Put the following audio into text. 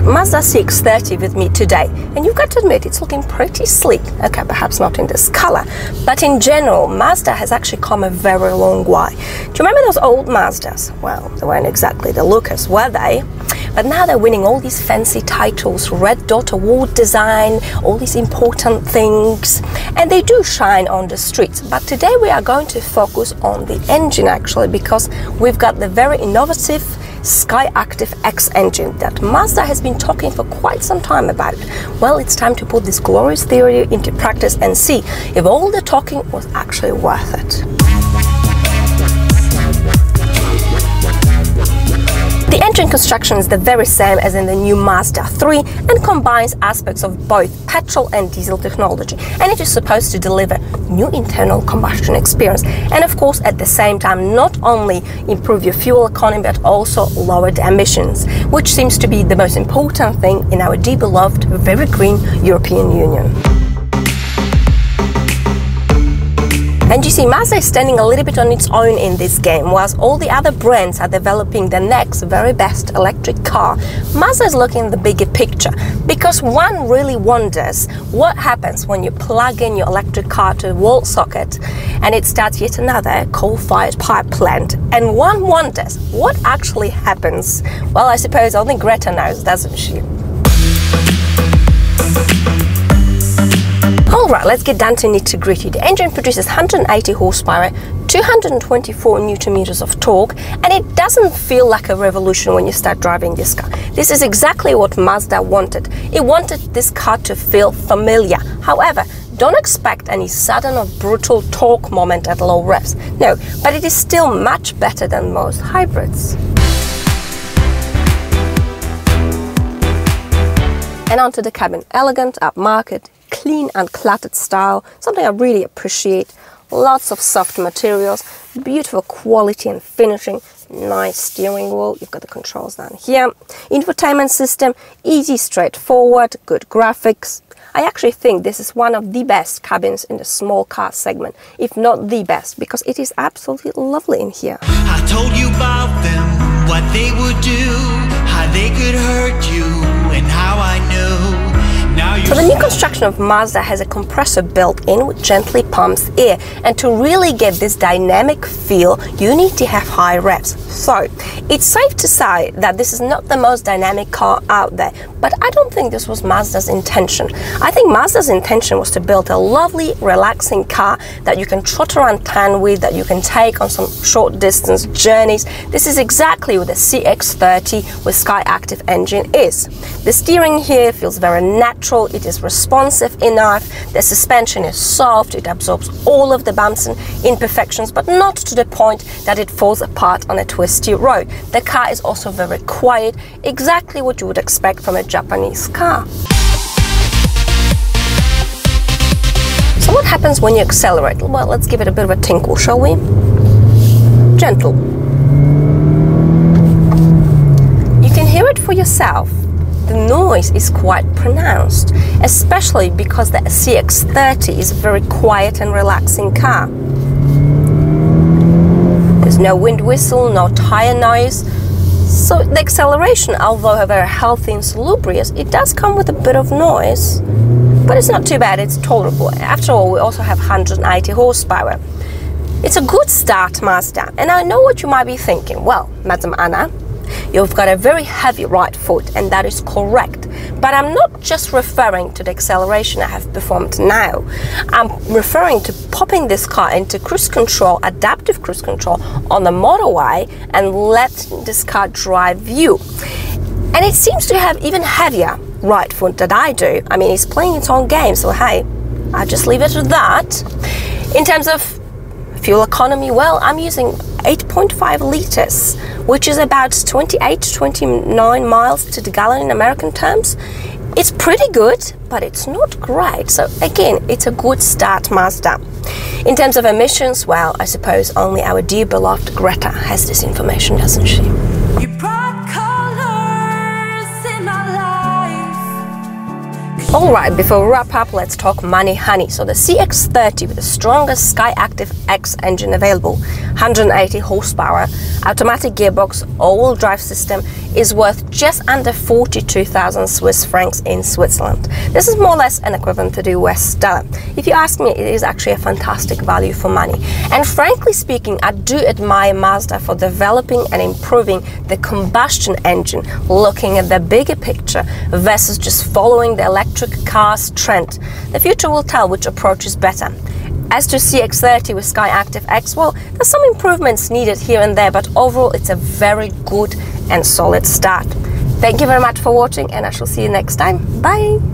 got Mazda CX-30 with me today, and you've got to admit it's looking pretty sleek. Okay, perhaps not in this color, but in general, Mazda has actually come a very long way. Do you remember those old Mazdas? Well, they weren't exactly the lookers, were they? But now they're winning all these fancy titles, Red Dot Award design, all these important things, and they do shine on the streets. But today we are going to focus on the engine actually, because we've got the very innovative Skyactiv X engine that Mazda has been talking for quite some time about. Well, it's time to put this glorious theory into practice and see if all the talking was actually worth it. The engine construction is the very same as in the new Mazda 3 and combines aspects of both petrol and diesel technology, and it is supposed to deliver new internal combustion experience and of course at the same time not only improve your fuel economy but also lower the emissions, which seems to be the most important thing in our dear beloved very green European Union. And you see, Mazda is standing a little bit on its own in this game. Whilst all the other brands are developing the next very best electric car, Mazda is looking at the bigger picture, because one really wonders what happens when you plug in your electric car to the wall socket and it starts yet another coal-fired power plant. And one wonders what actually happens. Well, I suppose only Greta knows, doesn't she? Alright, let's get down to nitty-gritty. The engine produces 180 horsepower, 224 Nm of torque, and it doesn't feel like a revolution when you start driving this car. This is exactly what Mazda wanted. It wanted this car to feel familiar. However, don't expect any sudden or brutal torque moment at low revs. No, but it is still much better than most hybrids. And onto the cabin. Elegant, upmarket, clean and cluttered style, something I really appreciate. Lots of soft materials, beautiful quality and finishing, nice steering wheel, you've got the controls down here. Infotainment system, easy, straightforward, good graphics. I actually think this is one of the best cabins in the small car segment, if not the best, because it is absolutely lovely in here. I told you about them, what they would do, how they could hurt you, and how I know. So the new construction of Mazda has a compressor built in which gently pumps air, and to really get this dynamic feel you need to have high revs. So it's safe to say that this is not the most dynamic car out there, but I don't think this was Mazda's intention. I think Mazda's intention was to build a lovely relaxing car that you can trot around town with, that you can take on some short distance journeys. This is exactly what the CX-30 with Skyactiv engine is. The steering here feels very natural, it is responsive enough, the suspension is soft, it absorbs all of the bumps and imperfections, but not to the point that it falls apart on a twisty road. The car is also very quiet, exactly what you would expect from a Japanese car. So what happens when you accelerate? Well, let's give it a bit of a tinkle, shall we? Gentle. You can hear it for yourself. The noise is quite pronounced, especially because the CX-30 is a very quiet and relaxing car. There's no wind whistle, no tire noise. So the acceleration, although very healthy and salubrious, it does come with a bit of noise. But it's not too bad, it's tolerable. After all, we also have 180 horsepower. It's a good start, Mazda. And I know what you might be thinking. Well, Madam Anna, you've got a very heavy right foot, and that is correct. But I'm not just referring to the acceleration I have performed now. I'm referring to popping this car into cruise control, adaptive cruise control on the motorway, and let this car drive you. And it seems to have even heavier right foot than I do. I mean, it's playing its own game, so hey, I'll just leave it at that. In terms of fuel economy, well, I'm using 8.5 liters, which is about 28 to 29 miles to the gallon in American terms. It's pretty good, but it's not great. So again, it's a good start, Mazda. In terms of emissions, well, I suppose only our dear beloved Greta has this information, doesn't she? You brought colors in my life, 'cause Alright, before we wrap up, let's talk money honey. So the CX-30 with the strongest Skyactiv X engine available, 180 horsepower, automatic gearbox, all-wheel drive system, is worth just under 42,000 Swiss francs in Switzerland. This is more or less an equivalent to the US dollar. If you ask me, it is actually a fantastic value for money. And frankly speaking, I do admire Mazda for developing and improving the combustion engine, looking at the bigger picture versus just following the electric cars trend. The future will tell which approach is better. As to CX-30 with Skyactiv X, well, there's some improvements needed here and there, but overall it's a very good and solid start. Thank you very much for watching, and I shall see you next time. Bye!